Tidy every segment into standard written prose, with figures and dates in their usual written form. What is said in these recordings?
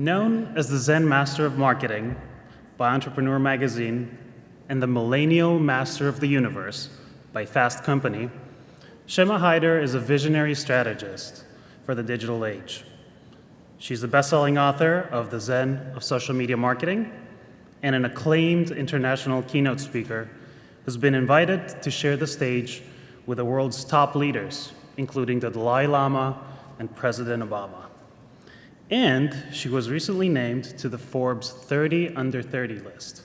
Known as the Zen Master of Marketing by Entrepreneur Magazine and the Millennial Master of the Universe by Fast Company, Shama Hyder is a visionary strategist for the digital age. She's the best-selling author of The Zen of Social Media Marketing and an acclaimed international keynote speaker who's been invited to share the stage with the world's top leaders, including the Dalai Lama and President Obama. And she was recently named to the Forbes 30 Under 30 list.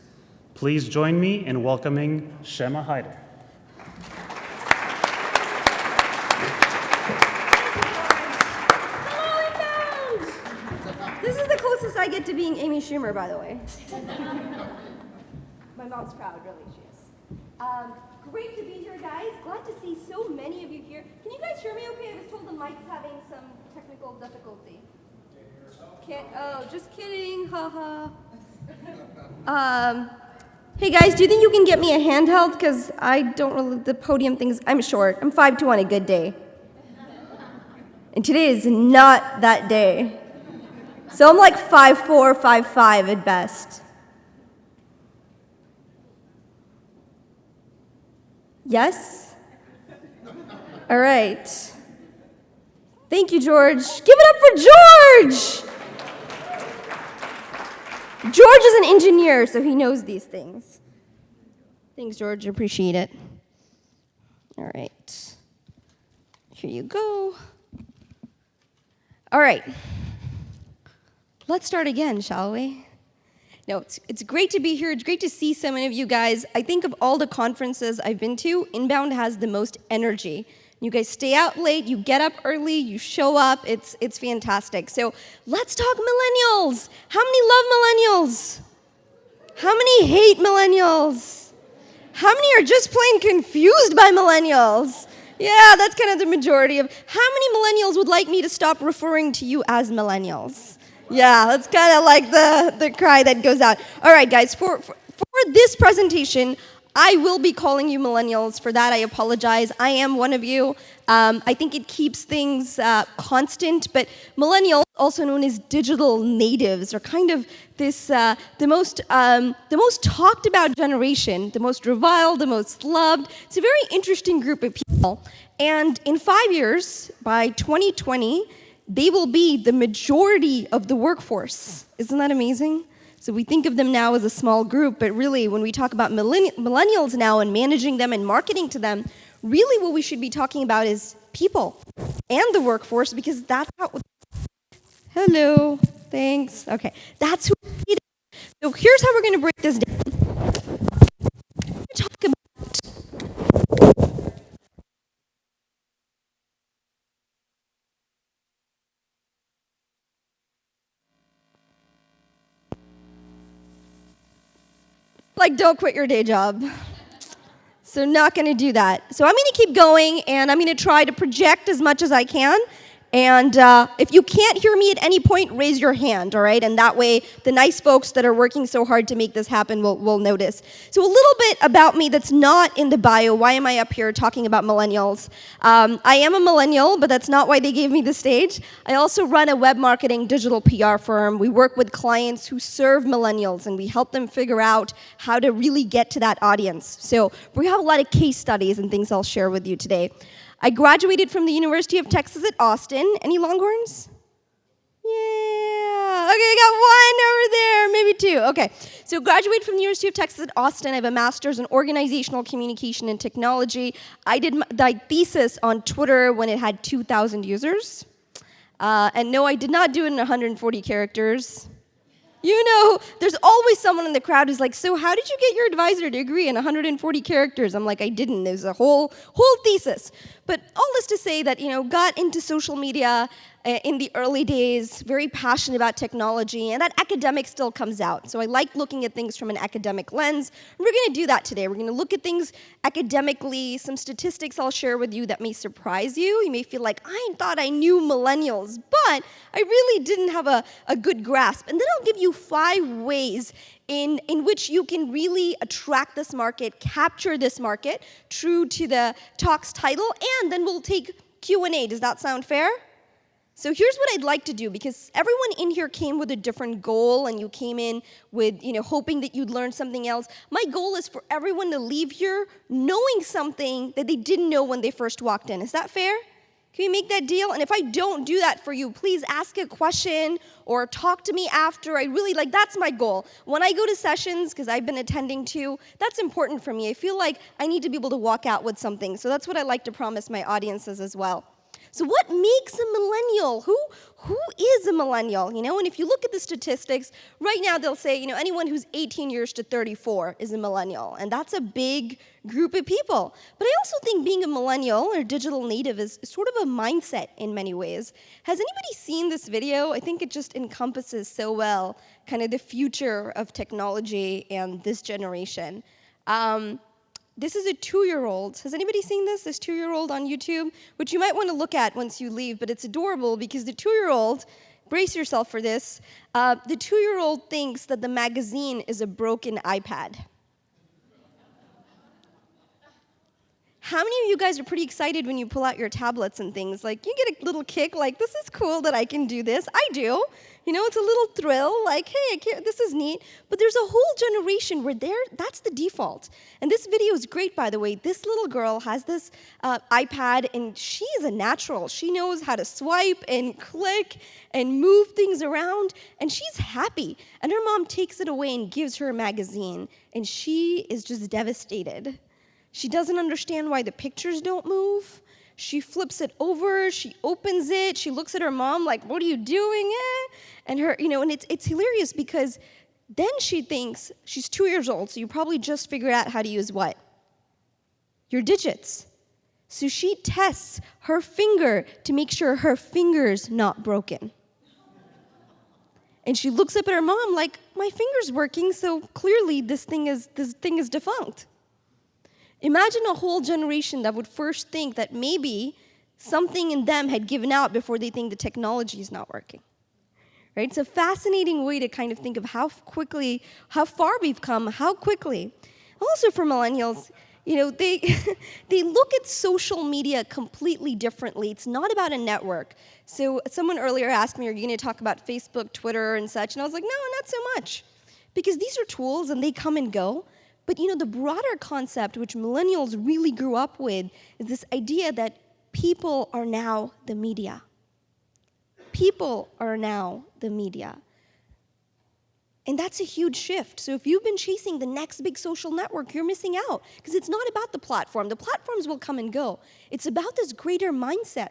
Please join me in welcoming Shama Hyder. This is the closest I get to being Amy Schumer, by the way. My mom's proud, really, she is. Great to be here, guys. Glad to see so many of you here. Can you guys hear me okay? I was told the mic's having some technical difficulty. Just kidding, haha. Hey guys, do you think you can get me a handheld? Because I don't really, the podium things, I'm short. I'm 5'2" on a good day. And today is not that day. So I'm like 5'4", 5'5" at best. Yes? All right. Thank you, George. Give it up for George! George is an engineer, so he knows these things. Thanks, George. I appreciate it. All right. Here you go. All right. Let's start again, shall we? No, it's great to be here. It's great to see so many of you guys. I think of all the conferences I've been to, Inbound has the most energy. You guys stay out late, you get up early, you show up. It's fantastic. So let's talk millennials. How many love millennials? How many hate millennials? How many are just plain confused by millennials? Yeah, that's kind of the majority of. How many millennials would like me to stop referring to you as millennials? Yeah, that's kind of like the cry that goes out. All right, guys, for this presentation, I will be calling you millennials. For that, I apologize. I am one of you. I think it keeps things constant, but millennials, also known as digital natives, are kind of this the most talked about generation, the most reviled, the most loved. It's a very interesting group of people. And in 5 years, by 2020, they will be the majority of the workforce. Isn't that amazing? So we think of them now as a small group, but really when we talk about millennials now and managing them and marketing to them, really what we should be talking about is people and the workforce, because that's how... Hello, thanks. Okay, that's who we need. So here's how we're going to break this down. We're going to talk about don't quit your day job. So not going to do that. So I'm going to keep going, and I'm going to try to project as much as I can. And if you can't hear me at any point, raise your hand, all right? And that way, the nice folks that are working so hard to make this happen will notice. So a little bit about me that's not in the bio. Why am I up here talking about millennials? I am a millennial, but that's not why they gave me the stage. I also run a web marketing digital PR firm. We work with clients who serve millennials, and we help them figure out how to really get to that audience. So we have a lot of case studies and things I'll share with you today. I graduated from the University of Texas at Austin. Any Longhorns? Yeah. Okay, I got one over there, maybe two. Okay, so graduated from the University of Texas at Austin. I have a master's in organizational communication and technology. I did my thesis on Twitter when it had 2,000 users. And no, I did not do it in 140 characters. You know, there's always someone in the crowd who's like, so how did you get your advisor degree in 140 characters? I'm like, I didn't. There's a whole thesis. But all this to say that, got into social media in the early days, very passionate about technology, and that academic still comes out. So I like looking at things from an academic lens. We're going to do that today. We're going to look at things academically, some statistics I'll share with you that may surprise you. You may feel like, I thought I knew millennials, but I really didn't have a good grasp. And then I'll give you 5 ways in which you can really attract this market, capture this market, true to the talk's title, and then we'll take Q&A. Does that sound fair? So here's what I'd like to do, because everyone in here came with a different goal, and you came in with, hoping that you'd learn something else. My goal is for everyone to leave here knowing something that they didn't know when they first walked in. Is that fair? Can we make that deal? And if I don't do that for you, please ask a question or talk to me after. That's my goal. When I go to sessions, because I've been attending too, that's important for me. I feel like I need to be able to walk out with something. So that's what I like to promise my audiences as well. So what makes a millennial? Who is a millennial? And if you look at the statistics, right now they'll say, anyone who's 18 years to 34 is a millennial. And that's a big group of people. But I also think being a millennial or digital native is sort of a mindset in many ways. Has anybody seen this video? I think it just encompasses so well kind of the future of technology and this generation. This is a 2-year-old. Has anybody seen this 2-year-old on YouTube? Which you might want to look at once you leave, but it's adorable because the 2-year-old, brace yourself for this, the 2-year-old thinks that the magazine is a broken iPad. How many of you guys are pretty excited when you pull out your tablets and things? You get a little kick, this is cool that I can do this. I do. It's a little thrill, hey, this is neat. But there's a whole generation where that's the default. And this video is great, by the way. This little girl has this iPad, and she is a natural. She knows how to swipe and click and move things around, and she's happy. And her mom takes it away and gives her a magazine, and she is just devastated. She doesn't understand why the pictures don't move. She flips it over, she opens it, she looks at her mom like, what are you doing? And and it's hilarious because then she thinks, she's 2 years old, so you probably just figured out how to use what? Your digits. So she tests her finger to make sure her finger's not broken. And she looks up at her mom like, my finger's working, so clearly this thing is defunct. Imagine a whole generation that would first think that maybe something in them had given out before they think the technology is not working. Right? It's a fascinating way to kind of think of how far we've come, how quickly. Also for millennials, they look at social media completely differently. It's not about a network. So someone earlier asked me, are you going to talk about Facebook, Twitter, and such? And I was like, no, not so much. Because these are tools and they come and go. But the broader concept, which millennials really grew up with, is this idea that people are now the media. People are now the media. And that's a huge shift. So if you've been chasing the next big social network, you're missing out. Because it's not about the platform. The platforms will come and go. It's about this greater mindset.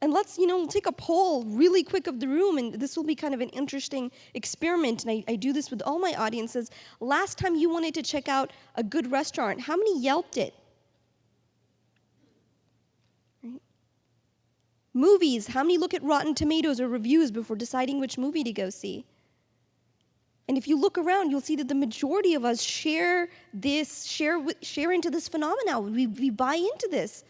And let's, take a poll really quick of the room, and this will be kind of an interesting experiment, and I do this with all my audiences. Last time you wanted to check out a good restaurant, how many Yelped it? Right? Movies, how many look at Rotten Tomatoes or reviews before deciding which movie to go see? And if you look around, you'll see that the majority of us share into this phenomenon. We buy into this.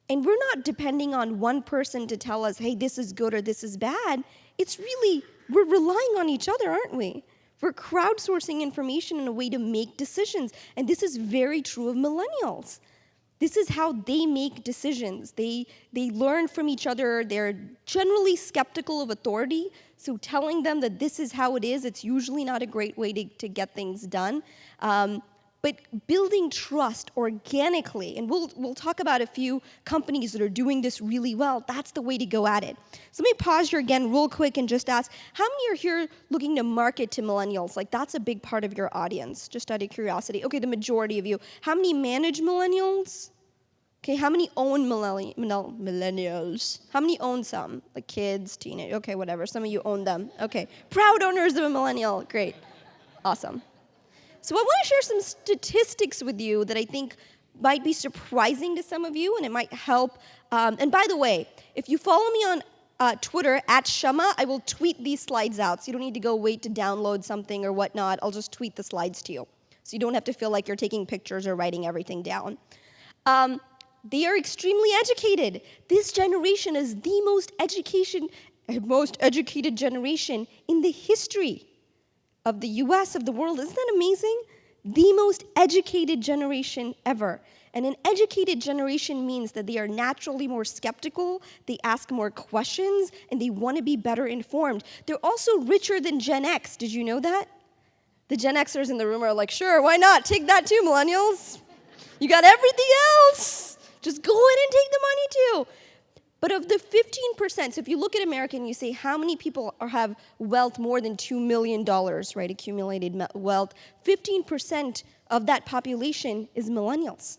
And we're not depending on one person to tell us, hey, this is good or this is bad. It's really, we're relying on each other, aren't we? We're crowdsourcing information in a way to make decisions. And this is very true of millennials. This is how they make decisions. They learn from each other. They're generally skeptical of authority. So telling them that this is how it is, it's usually not a great way to get things done. But building trust organically, and we'll talk about a few companies that are doing this really well, that's the way to go at it. So let me pause here again real quick and just ask, how many are here looking to market to millennials? That's a big part of your audience, just out of curiosity. Okay, the majority of you. How many manage millennials? Okay, how many own millennials? How many own some? Like kids, teenage, okay, whatever. Some of you own them. Okay, proud owners of a millennial, great, awesome. So I want to share some statistics with you that I think might be surprising to some of you, and it might help. And by the way, if you follow me on Twitter, @Shama, I will tweet these slides out, so you don't need to go wait to download something or whatnot. I'll just tweet the slides to you, so you don't have to feel like you're taking pictures or writing everything down. They are extremely educated. This generation is the most educated generation in the history of the US, of the world. Isn't that amazing? The most educated generation ever. And an educated generation means that they are naturally more skeptical, they ask more questions, and they want to be better informed. They're also richer than Gen X. Did you know that? The Gen Xers in the room are like, sure, why not? Take that too, millennials. You got everything else. Just go in and take the money too. But of the 15%, so if you look at America and you say how many people have wealth more than $2 million, right, accumulated wealth, 15% of that population is millennials.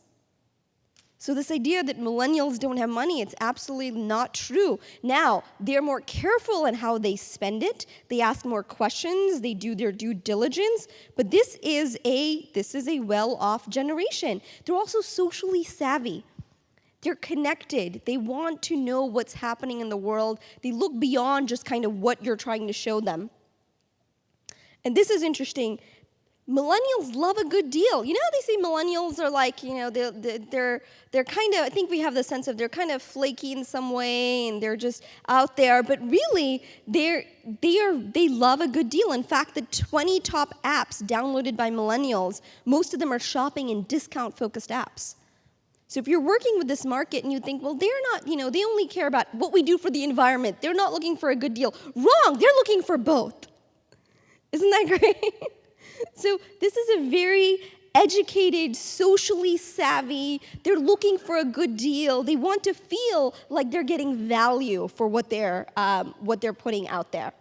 So this idea that millennials don't have money, it's absolutely not true. Now, they're more careful in how they spend it. They ask more questions. They do their due diligence. But this is a well-off generation. They're also socially savvy. They're connected. They want to know what's happening in the world. They look beyond just kind of what you're trying to show them. And this is interesting. Millennials love a good deal. You know how they say millennials are like, you know, they're kind of, I think we have the sense of they're kind of flaky in some way and they're just out there, but really they love a good deal. In fact, the 20 top apps downloaded by millennials, most of them are shopping and discount-focused apps. So if you're working with this market and you think, well, they're not, you know, they only care about what we do for the environment. They're not looking for a good deal. Wrong, they're looking for both. Isn't that great? So this is a very educated, socially savvy, they're looking for a good deal. They want to feel like they're getting value for what they're putting out there.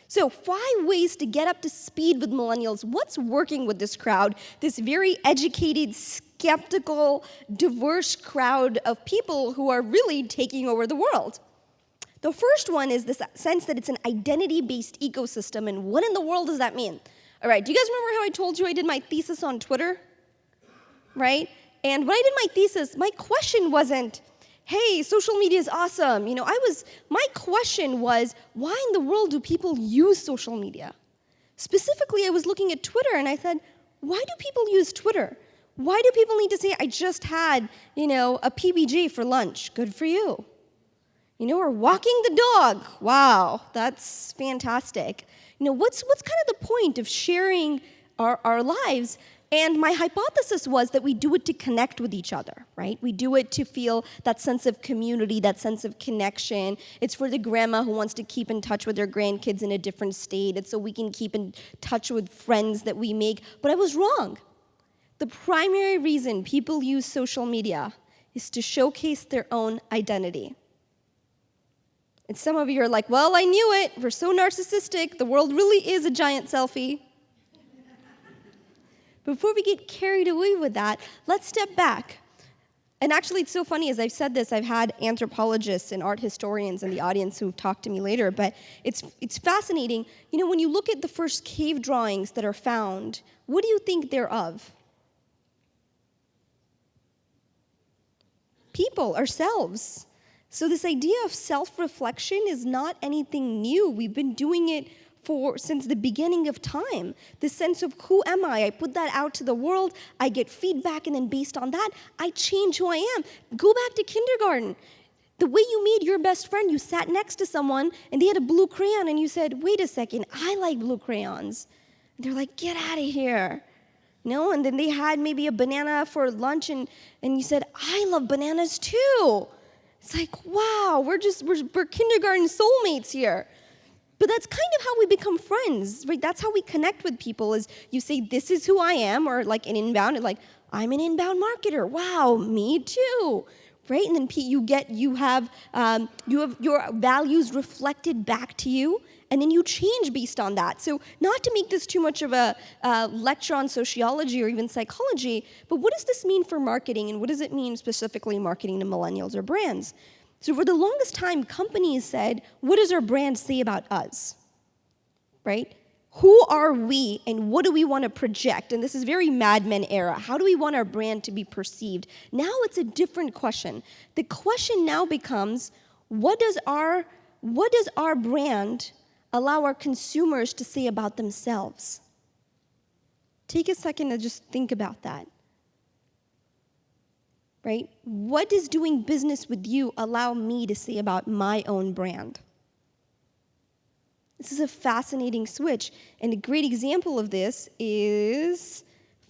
So 5 ways to get up to speed with millennials. What's working with this crowd, this very educated, skeptical, diverse crowd of people who are really taking over the world? The first one is this sense that it's an identity-based ecosystem, and what in the world does that mean? All right, do you guys remember how I told you I did my thesis on Twitter? Right? And when I did my thesis, my question wasn't, hey, social media is awesome. You know, my question was, why in the world do people use social media? Specifically, I was looking at Twitter, and I said, why do people use Twitter? Why do people need to say, I just had, you know, a PBJ for lunch? Good for you. You know, or walking the dog. Wow, that's fantastic. You know, what's kind of the point of sharing our lives? And my hypothesis was that we do it to connect with each other, right? We do it to feel that sense of community, that sense of connection. It's for the grandma who wants to keep in touch with her grandkids in a different state. It's so we can keep in touch with friends that we make. But I was wrong. The primary reason people use social media is to showcase their own identity. And some of you are like, well, I knew it. We're so narcissistic. The world really is a giant selfie. Before we get carried away with that, let's step back. And actually, it's so funny, as I've said this, I've had anthropologists and art historians in the audience who've talked to me later, but it's fascinating. You know, when you look at the first cave drawings that are found, what do you think they're of? People, ourselves. So this idea of self-reflection is not anything new. We've been doing it since the beginning of time. The sense of who am I? I put that out to the world, I get feedback, and then based on that, I change who I am. Go back to kindergarten. The way you made your best friend, you sat next to someone, and they had a blue crayon, and you said, wait a second, I like blue crayons. And they're like, get out of here. No, and then they had maybe a banana for lunch, and you said, I love bananas too. It's like, wow, we're kindergarten soulmates here. But that's kind of how we become friends, right? That's how we connect with people, is you say, this is who I am, or like an inbound, like, I'm an inbound marketer. Wow, me too, right? And then you have your values reflected back to you, and then you change based on that. So not to make this too much of a lecture on sociology or even psychology, but what does this mean for marketing, and what does it mean specifically marketing to millennials or brands? So for the longest time, companies said, what does our brand say about us, right? Who are we, and what do we want to project? And this is very Mad Men era. How do we want our brand to be perceived? Now it's a different question. The question now becomes, what does our brand allow our consumers to say about themselves? Take a second to just think about that. Right? What does doing business with you allow me to say about my own brand? This is a fascinating switch, and a great example of this is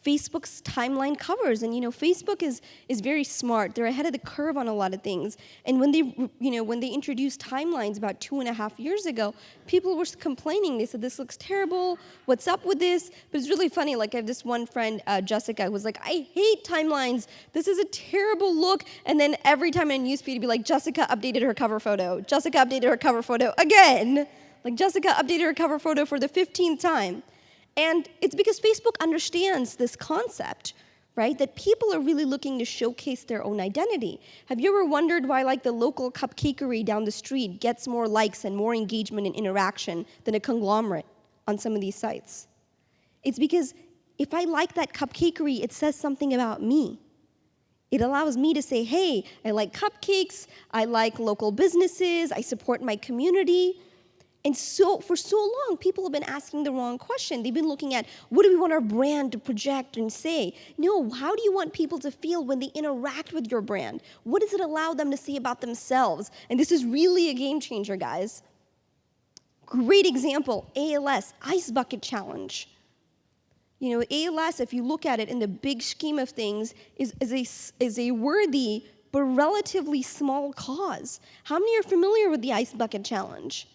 Facebook's timeline covers. And Facebook is very smart. They're ahead of the curve on a lot of things. And when they introduced timelines about 2.5 years ago, people were complaining. They said, this looks terrible. What's up with this? But it's really funny. Like, I have this one friend, Jessica, was like, I hate timelines. This is a terrible look. And then every time in newsfeed, it'd be like, Jessica updated her cover photo. Jessica updated her cover photo again. Like, Jessica updated her cover photo for the 15th time. And it's because Facebook understands this concept, right? That people are really looking to showcase their own identity. Have you ever wondered why, like, the local cupcakery down the street gets more likes and more engagement and interaction than a conglomerate on some of these sites? It's because if I like that cupcakery, it says something about me. It allows me to say, hey, I like cupcakes, I like local businesses, I support my community. And so for so long, people have been asking the wrong question. They've been looking at, what do we want our brand to project and say? No, how do you want people to feel when they interact with your brand? What does it allow them to say about themselves? And this is really a game changer, guys. Great example, ALS, Ice Bucket Challenge. ALS, if you look at it in the big scheme of things, is a worthy but relatively small cause. How many are familiar with the Ice Bucket Challenge?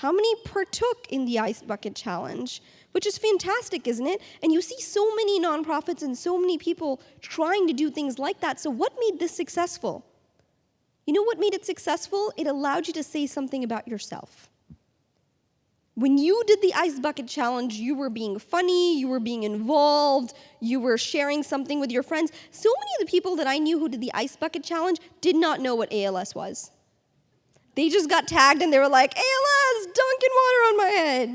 How many partook in the Ice Bucket Challenge? Which is fantastic, isn't it? And you see so many nonprofits and so many people trying to do things like that. So what made this successful? You know what made it successful? It allowed you to say something about yourself. When you did the Ice Bucket Challenge, you were being funny, you were being involved, you were sharing something with your friends. So many of the people that I knew who did the Ice Bucket Challenge did not know what ALS was. They just got tagged and they were like, ALS, dunking water on my head.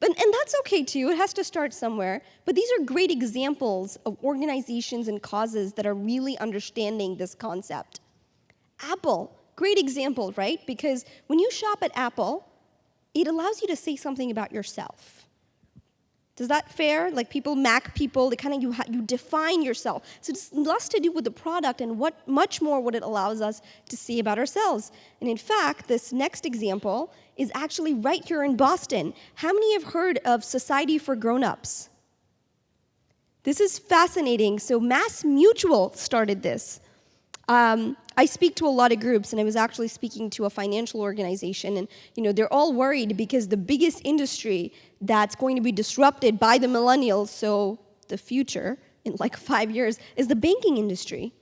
And that's okay too, it has to start somewhere. But these are great examples of organizations and causes that are really understanding this concept. Apple, great example, right? Because when you shop at Apple, it allows you to say something about yourself. Is that fair? Like Mac people, they kind of you define yourself. So it's less to do with the product and much more what it allows us to say about ourselves. And in fact, this next example is actually right here in Boston. How many have heard of Society for Grown-Ups? This is fascinating. So MassMutual started this. I speak to a lot of groups, and I was actually speaking to a financial organization, and they're all worried because the biggest industry that's going to be disrupted by the millennials, so the future in like 5 years, is the banking industry.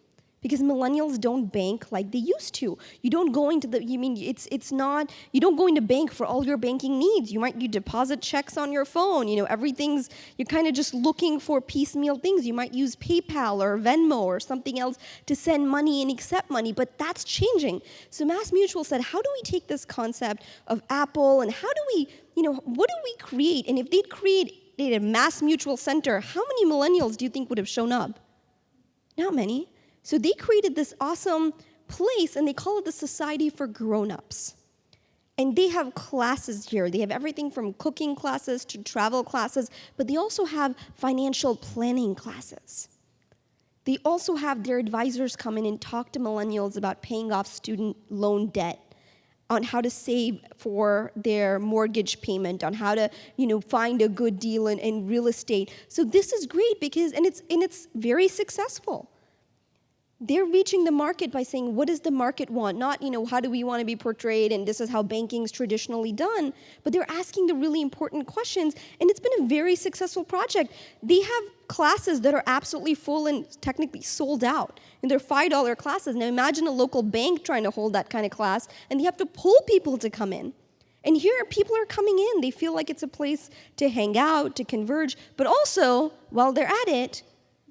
Because millennials don't bank like they used to. You don't go into you don't go into bank for all your banking needs. You deposit checks on your phone. You're kind of just looking for piecemeal things. You might use PayPal or Venmo or something else to send money and accept money, but that's changing. So MassMutual said, how do we take this concept of Apple and how do we, what do we create? And if they'd created a MassMutual center, how many millennials do you think would have shown up? Not many. So they created this awesome place, and they call it the Society for Grown-Ups. And they have classes here. They have everything from cooking classes to travel classes, but they also have financial planning classes. They also have their advisors come in and talk to millennials about paying off student loan debt, on how to save for their mortgage payment, on how to, find a good deal in real estate. So this is great because, and it's very successful. They're reaching the market by saying, what does the market want? Not, how do we want to be portrayed, and this is how banking's traditionally done. But they're asking the really important questions, and it's been a very successful project. They have classes that are absolutely full and technically sold out, and they're $5 classes. Now imagine a local bank trying to hold that kind of class, and they have to pull people to come in. And here, people are coming in. They feel like it's a place to hang out, to converge, but also, while they're at it,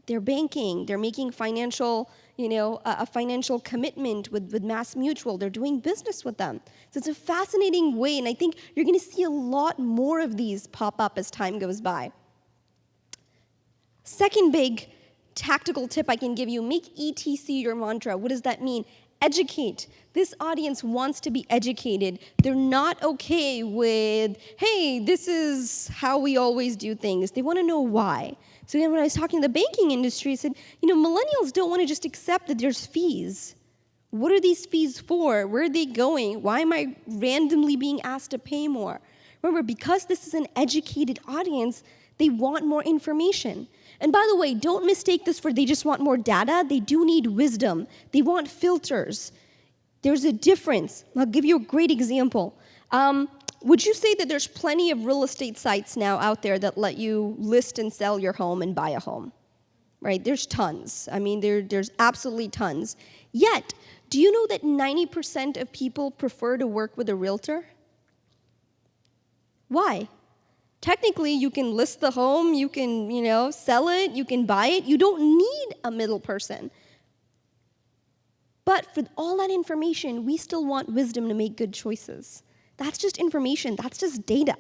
they're banking, they're making financial a financial commitment with MassMutual. They're doing business with them. So it's a fascinating way, and I think you're going to see a lot more of these pop up as time goes by. Second big tactical tip I can give you, make ETC your mantra. What does that mean? Educate. This audience wants to be educated. They're not okay with, hey, this is how we always do things. They want to know why. So when I was talking to the banking industry, I said, millennials don't want to just accept that there's fees. What are these fees for? Where are they going? Why am I randomly being asked to pay more? Remember, because this is an educated audience, they want more information. And by the way, don't mistake this for they just want more data. They do need wisdom. They want filters. There's a difference. I'll give you a great example. Would you say that there's plenty of real estate sites now out there that let you list and sell your home and buy a home? Right? There's tons. I mean, there's absolutely tons. Yet, do you know that 90% of people prefer to work with a realtor? Why? Technically, you can list the home, you can, sell it, you can buy it. You don't need a middle person. But for all that information, we still want wisdom to make good choices. That's just information. That's just data,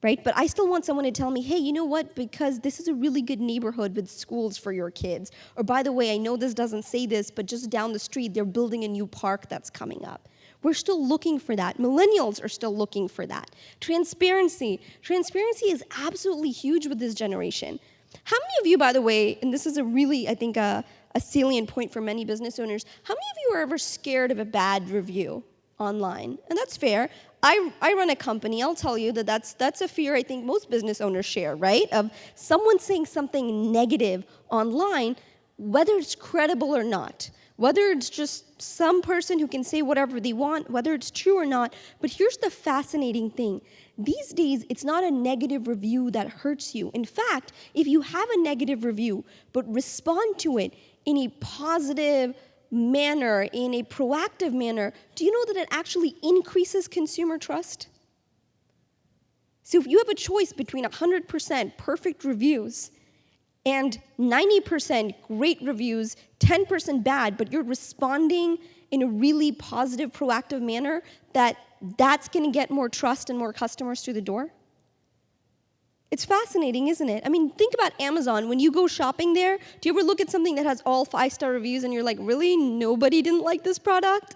right? But I still want someone to tell me, hey, you know what? Because this is a really good neighborhood with schools for your kids. Or by the way, I know this doesn't say this, but just down the street, they're building a new park that's coming up. We're still looking for that. Millennials are still looking for that. Transparency. Transparency is absolutely huge with this generation. How many of you, by the way, and this is a really, I think, a salient point for many business owners, how many of you are ever scared of a bad review online? And that's fair. I run a company. I'll tell you that's a fear I think most business owners share, right? Of someone saying something negative online, whether it's credible or not. Whether it's just some person who can say whatever they want, whether it's true or not. But here's the fascinating thing. These days, it's not a negative review that hurts you. In fact, if you have a negative review, but respond to it in a positive manner, in a proactive manner, do you know that it actually increases consumer trust? So if you have a choice between 100% perfect reviews and 90% great reviews, 10% bad, but you're responding in a really positive, proactive manner, that's going to get more trust and more customers through the door? It's fascinating, isn't it? I mean, think about Amazon. When you go shopping there, do you ever look at something that has all 5-star reviews and you're like, really? Nobody didn't like this product?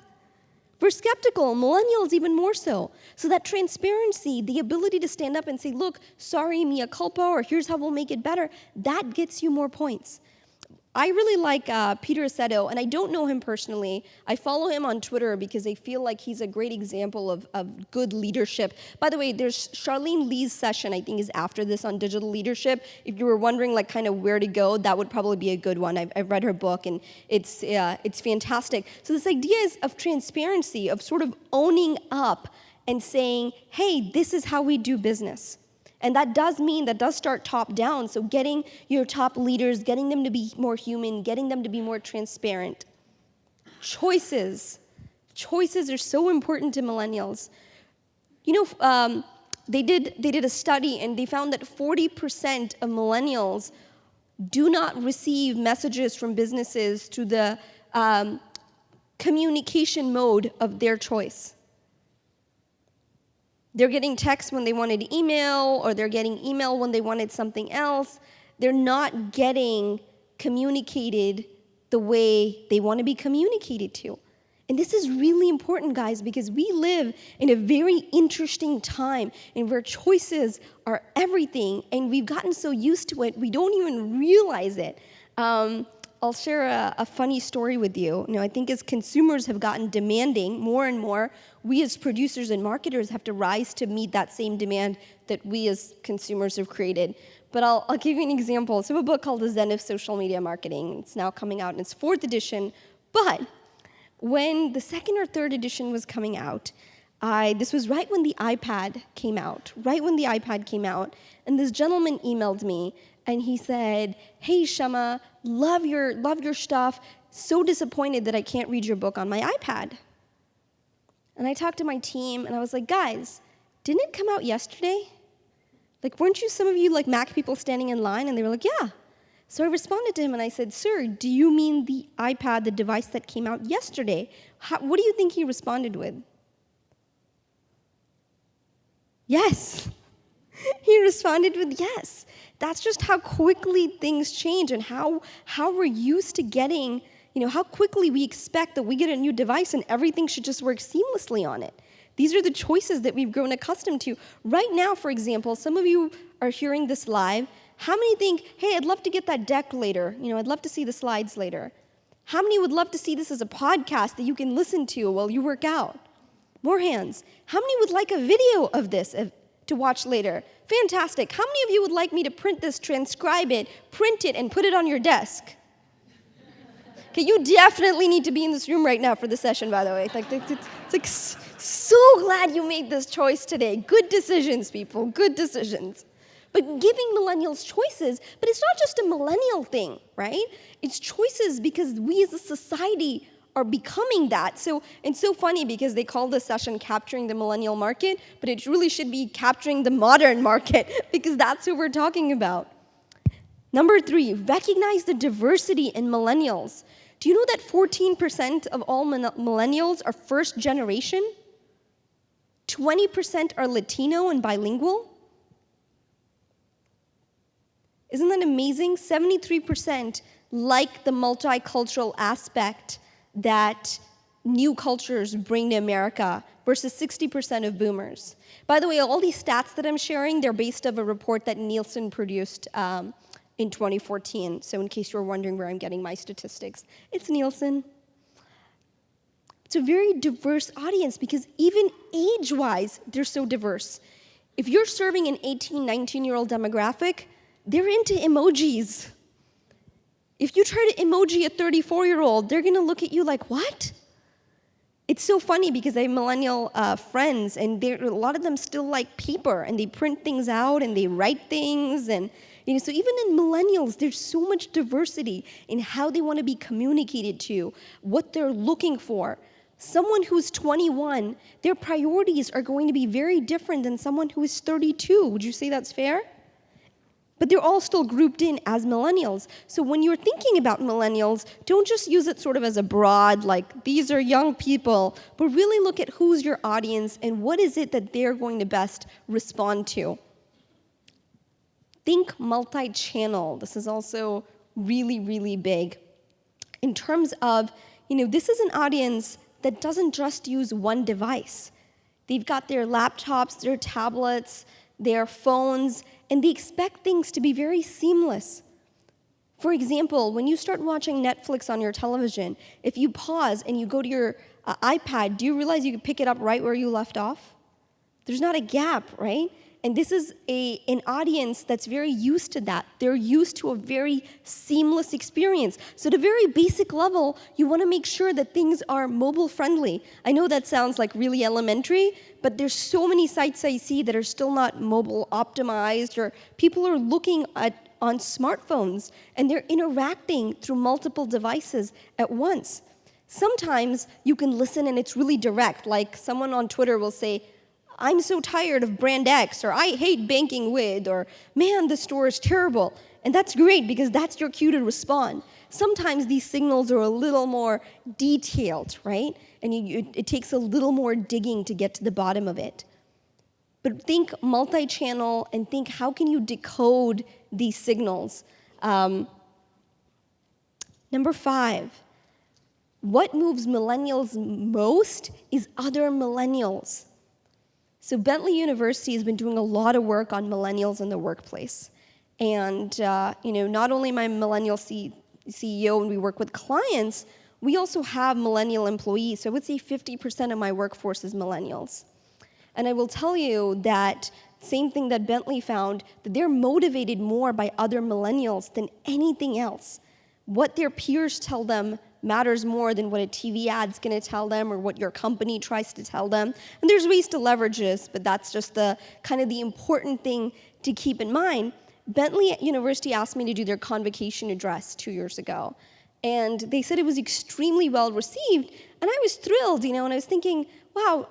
We're skeptical. Millennials even more so. So that transparency, the ability to stand up and say, look, sorry, mea culpa, or here's how we'll make it better, that gets you more points. I really like Peter Aceto, and I don't know him personally. I follow him on Twitter because I feel like he's a great example of good leadership. By the way, there's Charlene Lee's session, I think, is after this on digital leadership. If you were wondering like kind of where to go, that would probably be a good one. I've read her book, and it's fantastic. So this idea is of transparency, of sort of owning up and saying, hey, this is how we do business. And that does start top down. So getting your top leaders, getting them to be more human, getting them to be more transparent. Choices. Choices are so important to millennials. You know, they did a study and they found that 40% of millennials do not receive messages from businesses to the communication mode of their choice. They're getting text when they wanted email, or they're getting email when they wanted something else. They're not getting communicated the way they want to be communicated to. And this is really important, guys, because we live in a very interesting time and where choices are everything, and we've gotten so used to it, we don't even realize it. I'll share a funny story with you. You know, I think as consumers have gotten demanding more and more, we as producers and marketers have to rise to meet that same demand that we as consumers have created. But I'll give you an example. So I have a book called The Zen of Social Media Marketing. It's now coming out in its 4th edition. But when the 2nd or 3rd edition was coming out, this was right when the iPad came out, and this gentleman emailed me, and he said, hey, Shama, love your stuff. So disappointed that I can't read your book on my iPad. And I talked to my team, and I was like, guys, didn't it come out yesterday? Like, weren't you some of you like Mac people standing in line? And they were like, yeah. So I responded to him, and I said, sir, do you mean the iPad, the device that came out yesterday? What do you think he responded with? Yes. He responded with yes. That's just how quickly things change and how we're used to getting, how quickly we expect that we get a new device and everything should just work seamlessly on it. These are the choices that we've grown accustomed to. Right now, for example, some of you are hearing this live. How many think, hey, I'd love to get that deck later. I'd love to see the slides later. How many would love to see this as a podcast that you can listen to while you work out? More hands. How many would like a video of this to watch later? Fantastic. How many of you would like me to print this, transcribe it, print it, and put it on your desk? Okay, you definitely need to be in this room right now for the session, by the way. It's like so glad you made this choice today. Good decisions, people, good decisions. But giving millennials choices, but it's not just a millennial thing, right? It's choices because we as a society are becoming that. So it's so funny because they call this session Capturing the Millennial Market, but it really should be Capturing the Modern Market because that's who we're talking about. Number 3, recognize the diversity in millennials. Do you know that 14% of all millennials are first generation? 20% are Latino and bilingual? Isn't that amazing? 73% like the multicultural aspect that new cultures bring to America versus 60% of boomers. By the way, all these stats that I'm sharing, they're based on a report that Nielsen produced in 2014. So in case you're wondering where I'm getting my statistics, it's Nielsen. It's a very diverse audience because even age-wise, they're so diverse. If you're serving an 18, 19-year-old demographic, they're into emojis. If you try to emoji a 34-year-old, they're going to look at you like, what? It's so funny because I have millennial friends, and a lot of them still like paper, and they print things out, and they write things, and so even in millennials, there's so much diversity in how they want to be communicated to, what they're looking for. Someone who's 21, their priorities are going to be very different than someone who is 32. Would you say that's fair? But they're all still grouped in as millennials. So when you're thinking about millennials, don't just use it sort of as a broad, like, these are young people, but really look at who's your audience and what is it that they're going to best respond to. Think multi-channel. This is also really, really big. In terms of, this is an audience that doesn't just use one device. They've got their laptops, their tablets, their phones, and they expect things to be very seamless. For example, when you start watching Netflix on your television, if you pause and you go to your iPad, do you realize you can pick it up right where you left off? There's not a gap, right? And this is an audience that's very used to that. They're used to a very seamless experience. So at a very basic level, you want to make sure that things are mobile friendly. I know that sounds like really elementary, but there's so many sites I see that are still not mobile optimized, or people are looking on smartphones and they're interacting through multiple devices at once. Sometimes you can listen and it's really direct, like someone on Twitter will say, I'm so tired of brand X, or I hate banking with, or man, the store is terrible. And that's great because that's your cue to respond. Sometimes these signals are a little more detailed, right? And it takes a little more digging to get to the bottom of it. But think multi-channel and think how can you decode these signals. Number 5, what moves millennials most is other millennials. So Bentley University has been doing a lot of work on millennials in the workplace. And not only my millennial CEO and we work with clients, we also have millennial employees. So I would say 50% of my workforce is millennials. And I will tell you that same thing that Bentley found, that they're motivated more by other millennials than anything else. What their peers tell them matters more than what a TV ad's going to tell them or what your company tries to tell them. And there's ways to leverage this, but that's just the kind of the important thing to keep in mind. Bentley University asked me to do their convocation address 2 years ago. And they said it was extremely well received. And I was thrilled, and I was thinking, wow,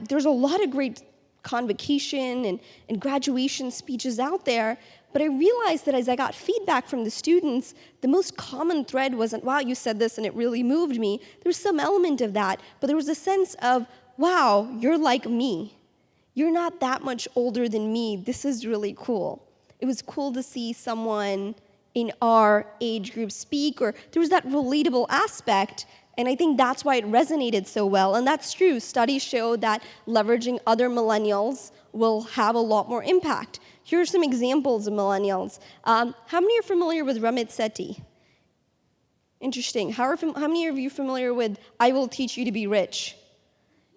there's a lot of great convocation and graduation speeches out there. But I realized that as I got feedback from the students, the most common thread wasn't, wow, you said this and it really moved me. There was some element of that, but there was a sense of, wow, you're like me. You're not that much older than me. This is really cool. It was cool to see someone in our age group speak, or there was that relatable aspect, and I think that's why it resonated so well. And that's true. Studies show that leveraging other millennials will have a lot more impact. Here are some examples of millennials. How many are familiar with Ramit Sethi? Interesting. How many of you are familiar with I Will Teach You to Be Rich?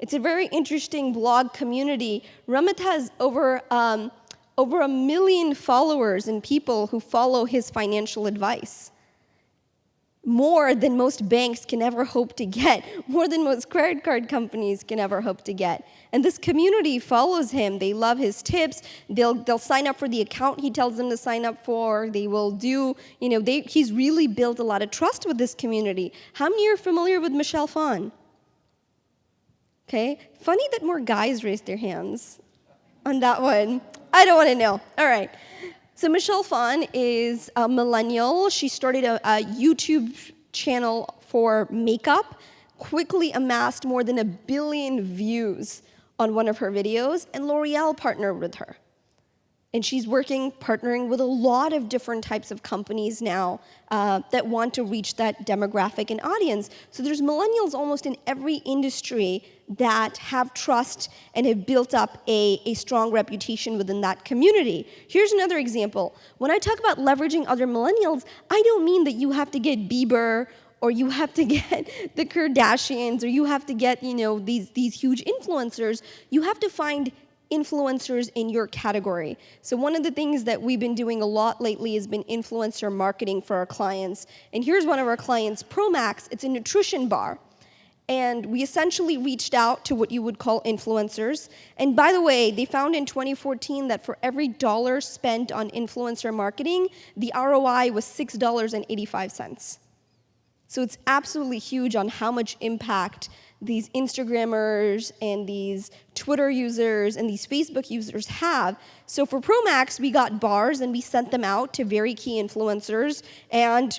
It's a very interesting blog community. Ramit has over over 1 million followers and people who follow his financial advice. More than most banks can ever hope to get, more than most credit card companies can ever hope to get. And this community follows him. They love his tips. They'll sign up for the account he tells them to sign up for. They will do, he's really built a lot of trust with this community. How many are familiar with Michelle Phan? Okay, funny that more guys raised their hands on that one. I don't want to know. All right. So Michelle Phan is a millennial. She started a YouTube channel for makeup, quickly amassed more than 1 billion views on one of her videos, and L'Oreal partnered with her. And she's partnering with a lot of different types of companies now that want to reach that demographic and audience. So there's millennials almost in every industry that have trust and have built up a strong reputation within that community. Here's another example. When I talk about leveraging other millennials, I don't mean that you have to get Bieber or you have to get the Kardashians or you have to get, these huge influencers. You have to find influencers in your category. So one of the things that we've been doing a lot lately has been influencer marketing for our clients. And here's one of our clients, Promax. It's a nutrition bar. And we essentially reached out to what you would call influencers. And by the way, they found in 2014 that for every dollar spent on influencer marketing, the ROI was $6.85. So it's absolutely huge on how much impact these Instagrammers and these Twitter users and these Facebook users have. So for Promax, we got bars and we sent them out to very key influencers. And,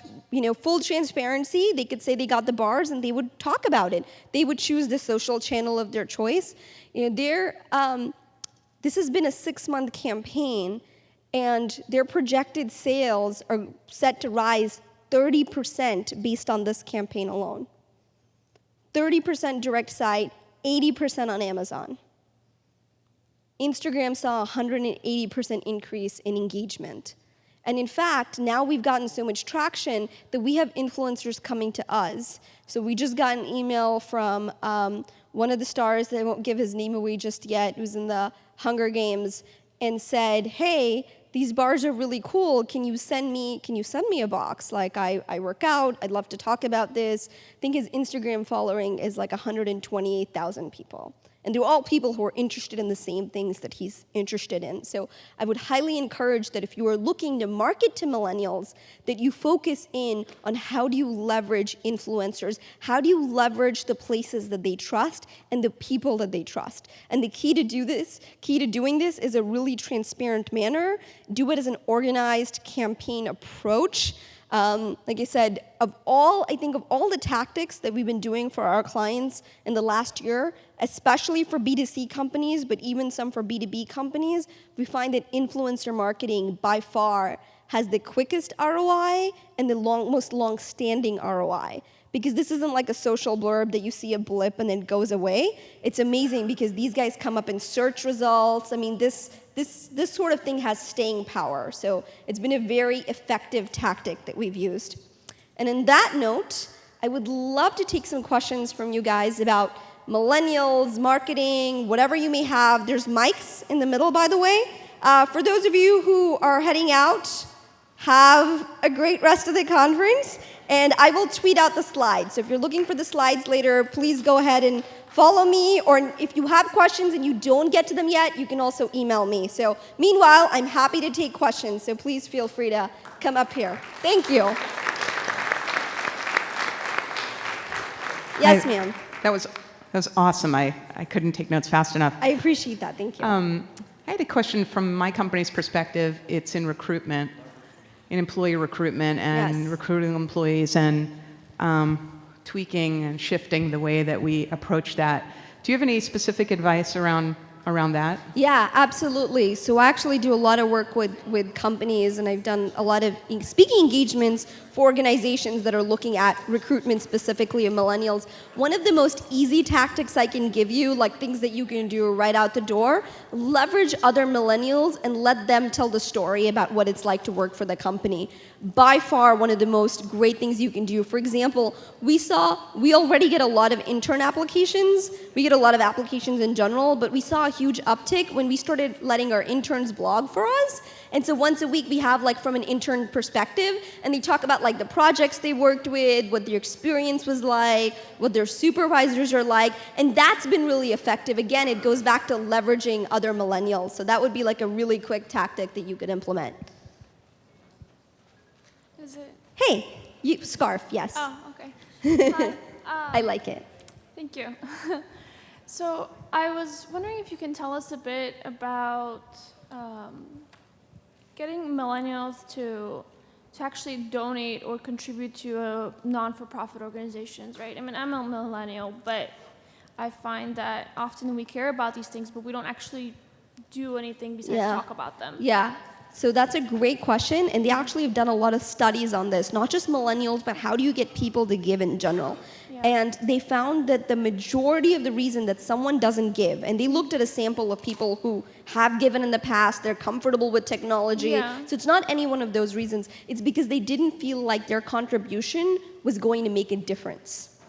full transparency, they could say they got the bars and they would talk about it. They would choose the social channel of their choice. This has been a 6-month campaign, and their projected sales are set to rise 30% based on this campaign alone. 30% direct site, 80% on Amazon. Instagram saw a 180% increase in engagement. And in fact, now we've gotten so much traction that we have influencers coming to us. So we just got an email from one of the stars, that I won't give his name away just yet, who's in the Hunger Games, and said, hey, these bars are really cool. Can you send me a box? Like, I work out. I'd love to talk about this. I think his Instagram following is like 128,000 people. And they're all people who are interested in the same things that he's interested in. So I would highly encourage that if you are looking to market to millennials, that you focus in on how do you leverage influencers, how do you leverage the places that they trust and the people that they trust. And the key to doing this is a really transparent manner. Do it as an organized campaign approach. Like I said, of all the tactics that we've been doing for our clients in the last year, especially for B2C companies, but even some for B2B companies, we find that influencer marketing by far has the quickest ROI and the most long-standing ROI. Because this isn't like a social blurb that you see a blip and then goes away. It's amazing because these guys come up in search results. I mean, this sort of thing has staying power. So it's been a very effective tactic that we've used. And in that note, I would love to take some questions from you guys about millennials, marketing, whatever you may have. There's mics in the middle, by the way. For those of you who are heading out, have a great rest of the conference. And I will tweet out the slides. So if you're looking for the slides later, please go ahead and follow me. Or if you have questions and you don't get to them yet, you can also email me. So meanwhile, I'm happy to take questions. So please feel free to come up here. Thank you. Yes, ma'am. That was awesome. I couldn't take notes fast enough. I appreciate that. Thank you. I had a question from my company's perspective. It's in recruitment. In employee recruitment and Yes. recruiting employees and tweaking and shifting the way that we approach that. Do you have any specific advice around that? Yeah, absolutely. So I actually do a lot of work with companies, and I've done a lot of speaking engagements for organizations that are looking at recruitment specifically of millennials. One of the most easy tactics I can give you, like things that you can do right out the door, leverage other millennials and let them tell the story about what it's like to work for the company. By far, one of the most great things you can do. For example, we already get a lot of intern applications. We get a lot of applications in general, but we saw a huge uptick when we started letting our interns blog for us. And so once a week we have like from an intern perspective, and they talk about like the projects they worked with, what their experience was like, what their supervisors are like, and that's been really effective. Again, it goes back to leveraging other millennials. So that would be like a really quick tactic that you could implement. Is it? Hey, scarf, yes. Oh, okay. Hi. I like it. Thank you. So I was wondering if you can tell us a bit about getting millennials to actually donate or contribute to non-for-profit organizations, right? I mean, I'm a millennial, but I find that often we care about these things, but we don't actually do anything besides talk about them. Yeah. So that's a great question, and they actually have done a lot of studies on this, not just millennials, but how do you get people to give in general. Yeah. And they found that the majority of the reason that someone doesn't give, and they looked at a sample of people who have given in the past, they're comfortable with technology, so it's not any one of those reasons, it's because they didn't feel like their contribution was going to make a difference.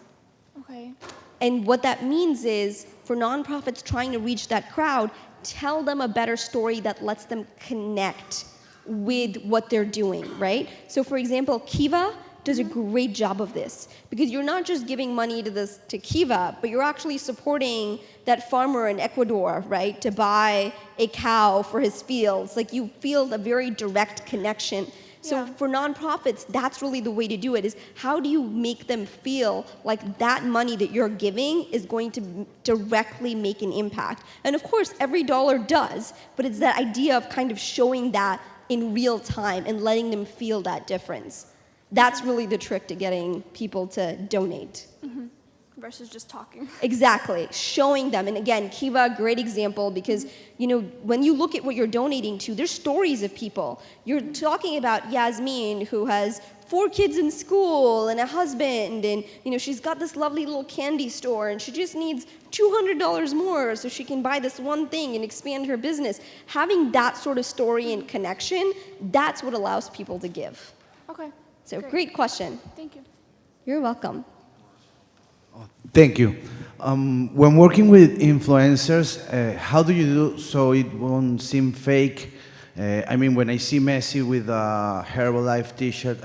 Okay. And what that means is, for nonprofits trying to reach that crowd, tell them a better story that lets them connect with what they're doing, right? So for example, Kiva does a great job of this, because you're not just giving money to Kiva, but you're actually supporting that farmer in Ecuador, right, to buy a cow for his fields. Like, you feel a very direct connection. So for nonprofits, that's really the way to do it, is how do you make them feel like that money that you're giving is going to directly make an impact? And of course, every dollar does, but it's that idea of kind of showing that in real time and letting them feel that difference. That's really the trick to getting people to donate. Mm-hmm. Versus just talking. Exactly, showing them. And again, Kiva, great example, because when you look at what you're donating to, there's stories of people. You're talking about Yasmin, who has 4 kids in school and a husband, and she's got this lovely little candy store, and she just needs $200 more so she can buy this one thing and expand her business. Having that sort of story and connection, that's what allows people to give. Okay. So great question. Thank you. You're welcome. Thank you. When working with influencers, how do you do so it won't seem fake? I mean, when I see Messi with a Herbalife T-shirt,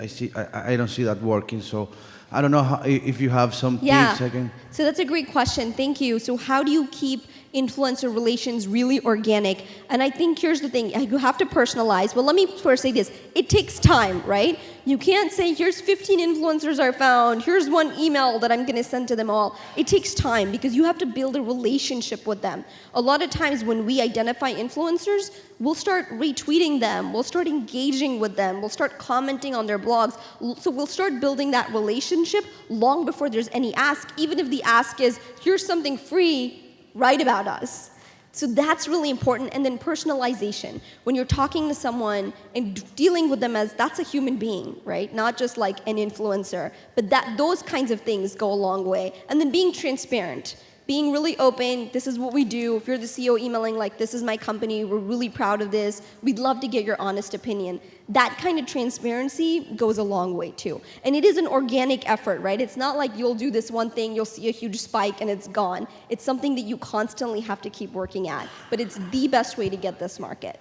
I don't see that working. So I don't know if you have some tips again. So that's a great question. Thank you. So how do you keep influencer relations really organic? And I think here's the thing. You have to personalize. Well, let me first say this. It takes time, right? You can't say, here's 15 influencers I found. Here's one email that I'm going to send to them all. It takes time because you have to build a relationship with them. A lot of times when we identify influencers, we'll start retweeting them. We'll start engaging with them. We'll start commenting on their blogs. So we'll start building that relationship long before there's any ask, even if the ask is, here's something free, write about us. So that's really important. And then personalization. When you're talking to someone and dealing with them as, that's a human being, right? Not just like an influencer. But those kinds of things go a long way. And then being transparent. Being really open, this is what we do. If you're the CEO emailing like, this is my company, we're really proud of this, we'd love to get your honest opinion. That kind of transparency goes a long way too. And it is an organic effort, right? It's not like you'll do this one thing, you'll see a huge spike and it's gone. It's something that you constantly have to keep working at. But it's the best way to get this market.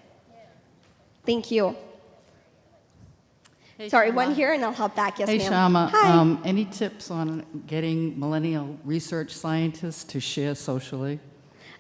Thank you. Hey, Sorry, Shama. One here and I'll hop back. Yes, Hey, ma'am. Shama. Hi. Any tips on getting millennial research scientists to share socially?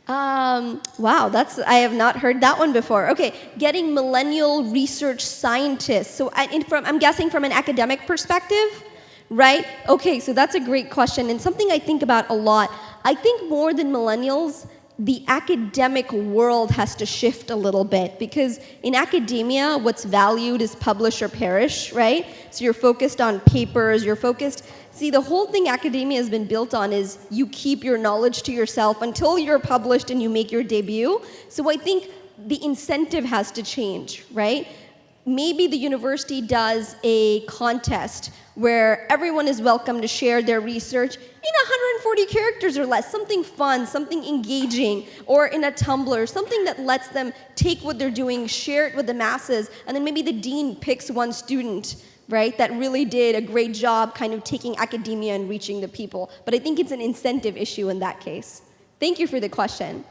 Wow, I have not heard that one before. Okay, getting millennial research scientists. So I'm guessing from an academic perspective, right? Okay, so that's a great question and something I think about a lot. I think more than millennials, the academic world has to shift a little bit, because in academia, what's valued is publish or perish, right? So you're focused on papers, see, the whole thing academia has been built on is you keep your knowledge to yourself until you're published and you make your debut. So I think the incentive has to change, right? Maybe the university does a contest where everyone is welcome to share their research in 140 characters or less, something fun, something engaging, or in a Tumblr, something that lets them take what they're doing, share it with the masses, and then maybe the dean picks one student, right, that really did a great job kind of taking academia and reaching the people. But I think it's an incentive issue in that case. Thank you for the question.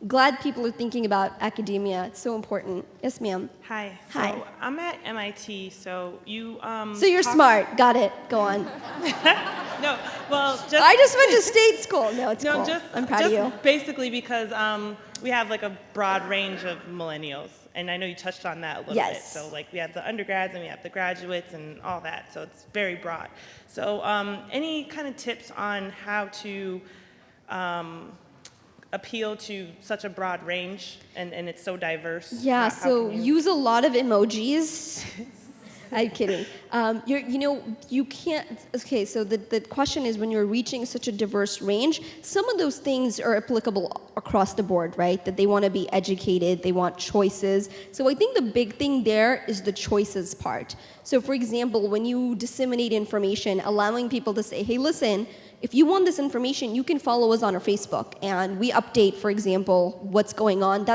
glad people are thinking about academia. It's so important. Yes, ma'am. Hi. Hi. So I'm at MIT. So you. So you're smart. Got it. Go on. No. Well, just. I just went to state school. No, it's No, cool. just. I'm proud of you. Basically because we have like a broad range of millennials, and I know you touched on that a little bit. Yes. So like we have the undergrads and we have the graduates and all that. So it's very broad. So any kind of tips on how to appeal to such a broad range and it's so diverse? Yeah, How so can you- use a lot of emojis. I'm kidding. You can't, okay, so the question is when you're reaching such a diverse range, some of those things are applicable across the board, right? That they want to be educated, they want choices. So I think the big thing there is the choices part. So for example, when you disseminate information, allowing people to say, hey, listen, if you want this information, you can follow us on our Facebook, and we update, for example, what's going on.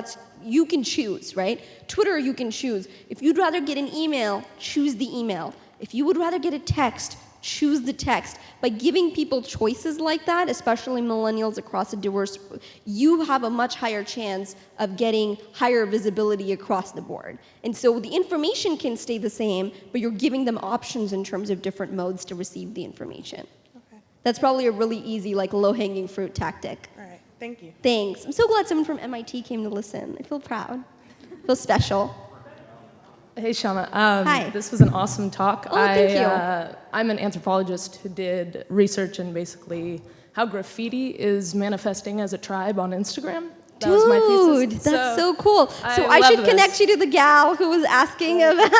You can choose, right? Twitter, you can choose. If you'd rather get an email, choose the email. If you would rather get a text, choose the text. By giving people choices like that, especially millennials across a diverse, you have a much higher chance of getting higher visibility across the board. And so the information can stay the same, but you're giving them options in terms of different modes to receive the information. Okay. That's probably a really easy, like, low-hanging fruit tactic. All right. Thank you. Thanks. I'm so glad someone from MIT came to listen. I feel proud. I feel special. Hey, Shama. Hi. This was an awesome talk. Oh, thank you. I'm an anthropologist who did research in basically how graffiti is manifesting as a tribe on Instagram. That was my Dude, thesis. that's so cool. So I love should this. connect you to the gal who was asking about.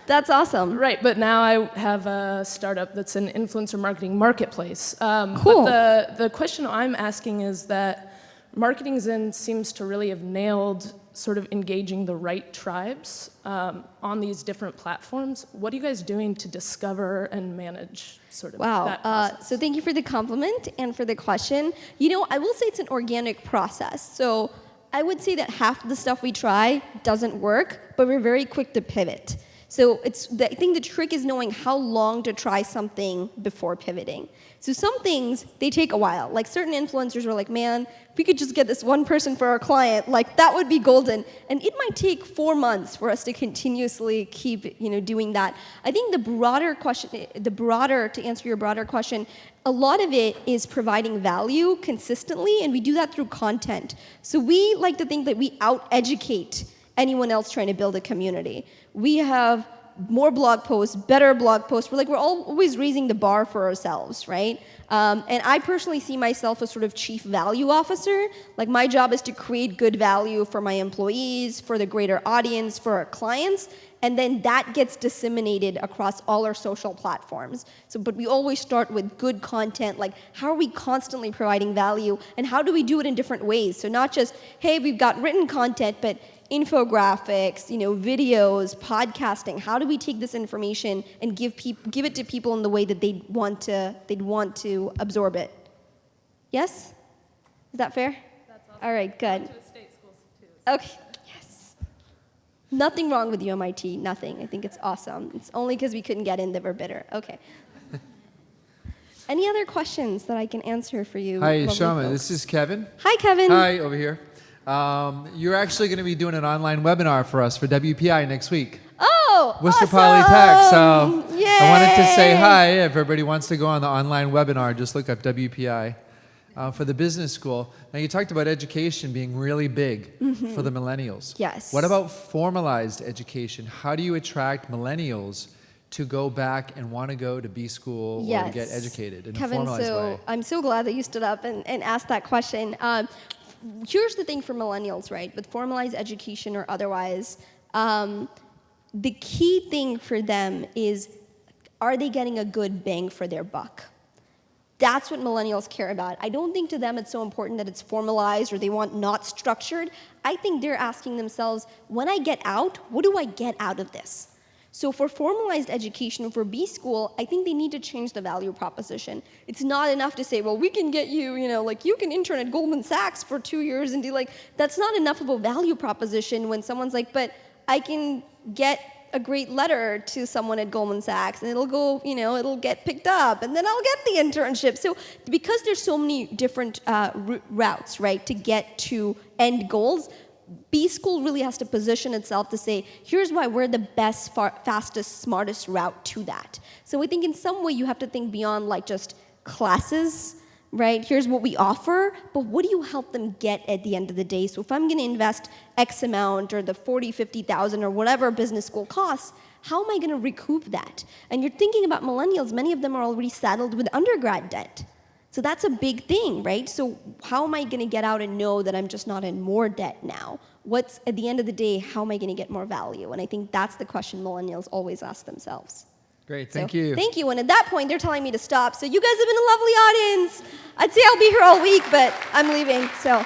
That's awesome. Right, but now I have a startup that's an influencer marketing marketplace. Cool. But the question I'm asking is that Marketing Zen seems to really have nailed sort of engaging the right tribes on these different platforms. What are you guys doing to discover and manage sort of that process? So thank you for the compliment and for the question. I will say it's an organic process. So I would say that half the stuff we try doesn't work, but we're very quick to pivot. So I think the trick is knowing how long to try something before pivoting. So some things, they take a while. Like certain influencers were like, man, if we could just get this one person for our client, like that would be golden. And it might take 4 months for us to continuously keep, doing that. I think to answer your broader question, a lot of it is providing value consistently, and we do that through content. So we like to think that we out-educate anyone else trying to build a community. We have more blog posts, better blog posts. We're always raising the bar for ourselves, right? And I personally see myself as sort of chief value officer. Like my job is to create good value for my employees, for the greater audience, for our clients, and then that gets disseminated across all our social platforms. But we always start with good content, like how are we constantly providing value, and how do we do it in different ways? So not just, hey, we've got written content, but infographics, videos, podcasting. How do we take this information and give it to people in the way that they'd want to absorb it? Yes? Is that fair? That's awesome. All right, good. I went to a state school too. Okay. Yes. Nothing wrong with you, MIT. Nothing. I think it's awesome. It's only because we couldn't get in that we're bitter. Okay. Any other questions that I can answer for you? Hi, lovely Shama. folks? This is Kevin. Hi, Kevin. Hi, over here. You're actually going to be doing an online webinar for us for WPI next week. Oh, Worcester awesome. Polytech. So Yay. I wanted to say hi. If everybody wants to go on the online webinar, just look up WPI for the business school. Now, you talked about education being really big for the millennials. Yes. What about formalized education? How do you attract millennials to go back and want to go to B school or to get educated in Kevin, a formalized way? I'm so glad that you stood up and asked that question. Here's the thing for millennials, right? With formalized education or otherwise, the key thing for them is, are they getting a good bang for their buck? That's what millennials care about. I don't think to them it's so important that it's formalized or they want not structured. I think they're asking themselves, when I get out, what do I get out of this? So for formalized education, for B school, I think they need to change the value proposition. It's not enough to say, well, we can get you, you can intern at Goldman Sachs for 2 years and do that's not enough of a value proposition when someone's like, but I can get a great letter to someone at Goldman Sachs, and it'll go, it'll get picked up, and then I'll get the internship. So because there's so many different routes, right, to get to end goals, B School really has to position itself to say, here's why we're the best, fastest, smartest route to that. So I think in some way you have to think beyond like just classes, right? Here's what we offer, but what do you help them get at the end of the day? So if I'm going to invest X amount or the 40, 50,000 or whatever business school costs, how am I going to recoup that? And you're thinking about millennials, many of them are already saddled with undergrad debt. So that's a big thing, right? So how am I going to get out and know that I'm just not in more debt now? What's, at the end of the day, how am I going to get more value? And I think that's the question millennials always ask themselves. Great, thank you. Thank you. And at that point, they're telling me to stop. So you guys have been a lovely audience. I'd say I'll be here all week, but I'm leaving. So